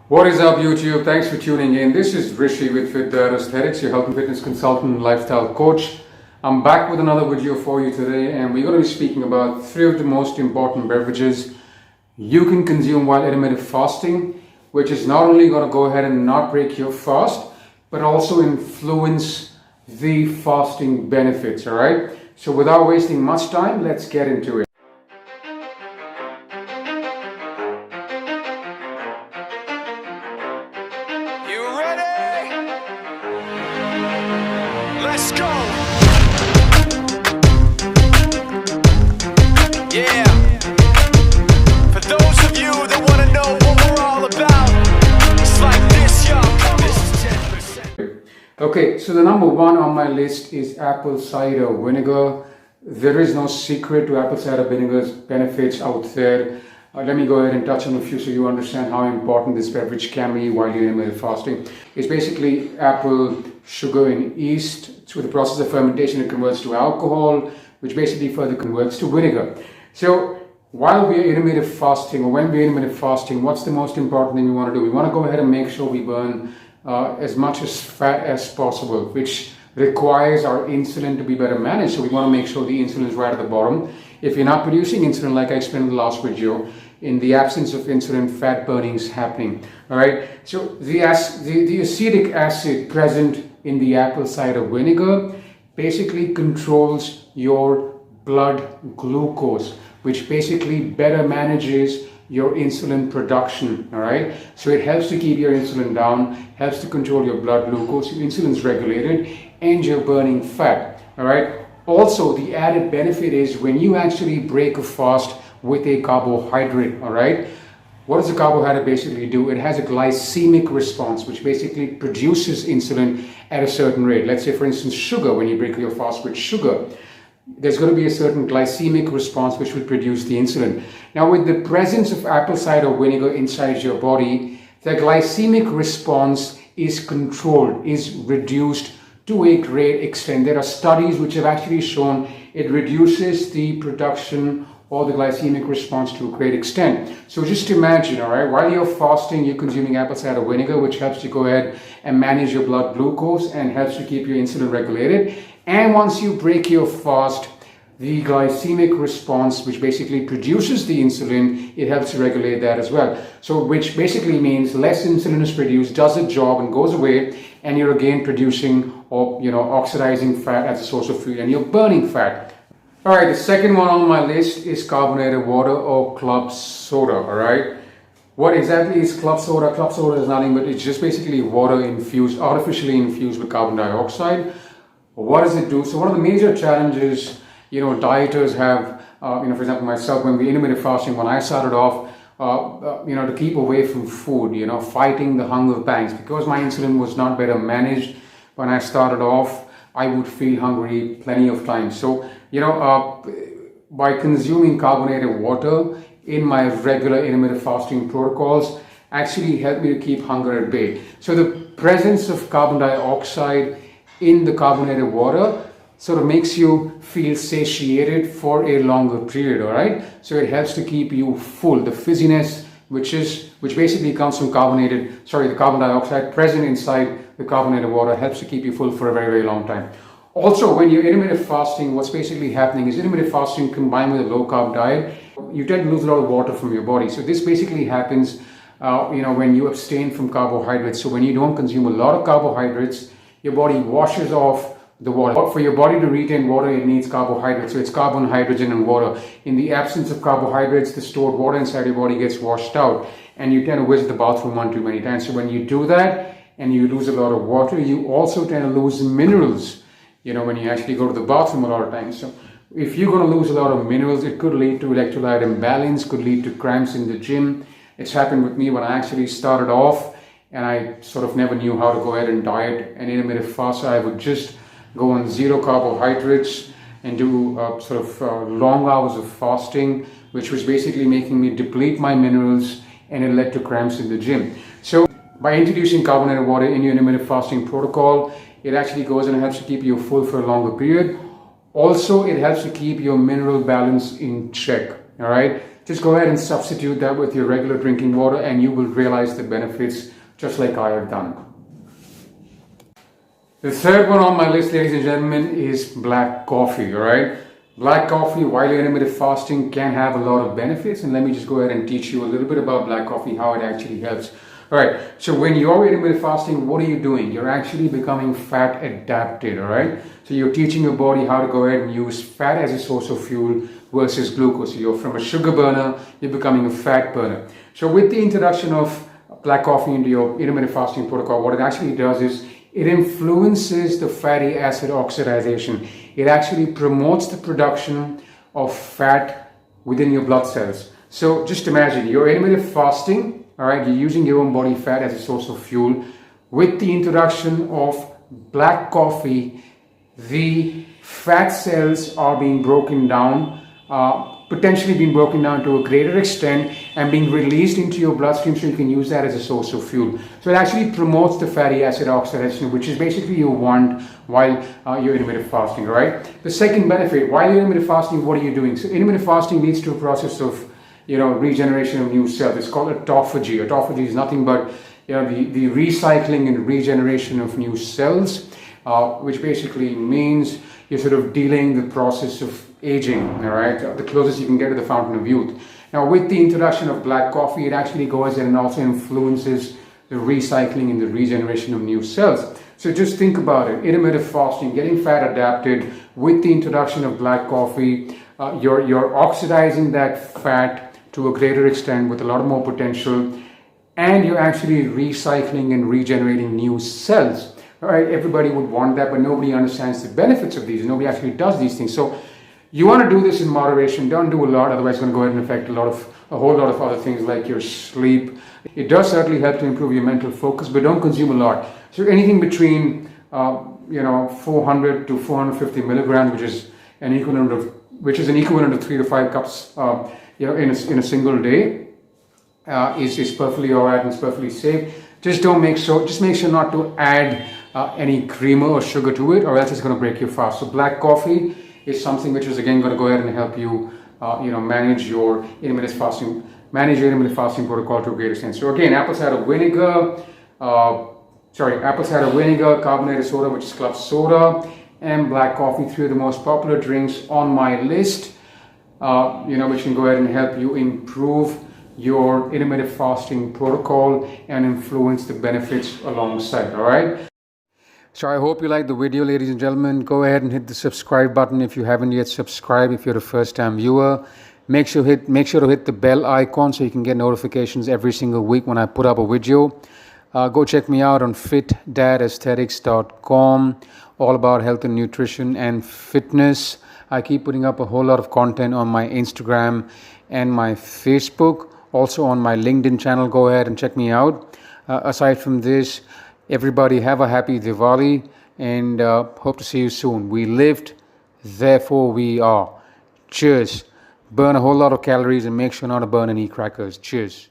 What is up, YouTube? Thanks for tuning in. This is Rishi with Fit Aesthetics, your health and fitness consultant and lifestyle coach. I'm back with another video for you today, and we're going to be speaking about 3 of the most important beverages you can consume while intermittent fasting, which is not only going to go ahead and not break your fast, but also influence the fasting benefits, all right? So without wasting much time, let's get into it. Let's go! Yeah! For those of you that want to know what we're all about, it's like this, y'all. This is 10%. Okay, so the number 1 on my list is apple cider vinegar. There is no secret to apple cider vinegar's benefits out there. Let me go ahead and touch on a few so you understand how important this beverage can be while you're intermittent fasting. It's basically apple, sugar, and yeast. Through the process of fermentation, it converts to alcohol, which basically further converts to vinegar. So while we're intermittent fasting, or when we're intermittent fasting, what's the most important thing we want to do? We want to go ahead and make sure we burn as much as fat as possible, which requires our insulin to be better managed. So we want to make sure the insulin is right at the bottom. If you're not producing insulin, like I explained in the last video, in the absence of insulin, fat burning is happening. All right. So the acetic acid present in the apple cider vinegar basically controls your blood glucose, which basically better manages your insulin production. All right. So it helps to keep your insulin down, helps to control your blood glucose, your insulin is regulated, and you're burning fat. All right. Also, the added benefit is when you actually break a fast with a carbohydrate, all right? What does a carbohydrate basically do? It has a glycemic response, which basically produces insulin at a certain rate. Let's say, for instance, sugar. When you break your fast with sugar, there's going to be a certain glycemic response which will produce the insulin. Now, with the presence of apple cider vinegar inside your body, the glycemic response is controlled, is reduced to a great extent. There are studies which have actually shown it reduces the production or the glycemic response to a great extent. So just imagine, all right, while you're fasting, you're consuming apple cider vinegar, which helps you go ahead and manage your blood glucose and helps you keep your insulin regulated. And once you break your fast, the glycemic response, which basically produces the insulin, it helps to regulate that as well. So which basically means less insulin is produced, does its job and goes away, and you're again producing or oxidizing fat as a source of food, and you're burning fat. All right, the second one on my list is carbonated water or club soda. All right, what exactly is club soda? Club soda is nothing but it's just basically water infused, artificially infused with carbon dioxide. What does it do? So one of the major challenges dieters have, for example, myself, when we intermittent fasting, when I started off, to keep away from food, fighting the hunger pangs, because my insulin was not better managed when I started off, I would feel hungry plenty of times. So, by consuming carbonated water in my regular intermittent fasting protocols actually helped me to keep hunger at bay. So the presence of carbon dioxide in the carbonated water sort of makes you feel satiated for a longer period, all right? So it helps to keep you full. The fizziness, which basically comes from the carbon dioxide present inside the carbonated water, helps to keep you full for a very, very long time. Also, when you're intermittent fasting, what's basically happening is intermittent fasting combined with a low-carb diet, you tend to lose a lot of water from your body. So this basically happens, when you abstain from carbohydrates. So when you don't consume a lot of carbohydrates, your body washes off the water. For your body to retain water, it needs carbohydrates. So it's carbon, hydrogen, and water. In the absence of carbohydrates, the stored water inside your body gets washed out, and you tend to visit the bathroom one too many times. So when you do that and you lose a lot of water, you also tend to lose minerals, when you actually go to the bathroom a lot of times. So if you're going to lose a lot of minerals, it could lead to electrolyte imbalance, could lead to cramps in the gym. It's happened with me when I actually started off and I sort of never knew how to go ahead and diet and intermittent fast. So I would just go on 0 carbohydrates and do long hours of fasting, which was basically making me deplete my minerals, and it led to cramps in the gym. So by introducing carbonated water in your intermittent fasting protocol, it actually goes and helps to keep you full for a longer period. Also, it helps to keep your mineral balance in check, all right? Just go ahead and substitute that with your regular drinking water and you will realize the benefits just like I have done. The third one on my list, ladies and gentlemen, is black coffee, all right? Black coffee, while you're intermittent fasting, can have a lot of benefits, and let me just go ahead and teach you a little bit about black coffee, how it actually helps. All right, so when you're intermittent fasting, what are you doing? You're actually becoming fat adapted, all right? So you're teaching your body how to go ahead and use fat as a source of fuel versus glucose. So you're from a sugar burner, you're becoming a fat burner. So with the introduction of black coffee into your intermittent fasting protocol, what it actually does is it influences the fatty acid oxidation. It actually promotes the production of fat within your blood cells. So just imagine you're intermittent fasting, all right, you're using your own body fat as a source of fuel. With the introduction of black coffee, the fat cells are being broken down, potentially being broken down to a greater extent and being released into your bloodstream so you can use that as a source of fuel. So it actually promotes the fatty acid oxidation, which is basically you want while you're intermittent fasting, right? The second benefit, while you're intermittent fasting, what are you doing? So intermittent fasting leads to a process of, regeneration of new cells. It's called autophagy. Autophagy is nothing but, the recycling and regeneration of new cells, which basically means you're sort of delaying the process of aging, all right, the closest you can get to the fountain of youth. Now, with the introduction of black coffee, it actually goes and also influences the recycling and the regeneration of new cells. So just think about it, intermittent fasting, getting fat adapted. With the introduction of black coffee, you're oxidizing that fat to a greater extent with a lot more potential, and you're actually recycling and regenerating new cells. All right, everybody would want that, but nobody understands the benefits of these. Nobody actually does these things. So you want to do this in moderation. Don't do a lot, otherwise it's going to go ahead and affect a whole lot of other things like your sleep. It does certainly help to improve your mental focus, but don't consume a lot. So anything between 400 to 450 milligrams, which is an equivalent of 3 to 5 cups, in a single day, is perfectly alright and it's perfectly safe. Just make sure not to add any creamer or sugar to it, or else it's going to break your fast. So black coffee is something which is again going to go ahead and help you, manage your intermittent fasting protocol to a great extent. So again, apple cider vinegar, carbonated soda, which is club soda, and black coffee, 3 of the most popular drinks on my list, which can go ahead and help you improve your intermittent fasting protocol and influence the benefits alongside, all right? So I hope you liked the video, ladies and gentlemen. Go ahead and hit the subscribe button if you haven't yet subscribed. If you're a first-time viewer, make sure to hit the bell icon so you can get notifications every single week when I put up a video. Go check me out on fitdadaesthetics.com, all about health and nutrition and fitness. I keep putting up a whole lot of content on my Instagram and my Facebook, also on my LinkedIn channel. Go ahead and check me out. Aside from this, everybody have a happy Diwali and hope to see you soon. We lived, therefore we are. Cheers. Burn a whole lot of calories and make sure not to burn any crackers. Cheers.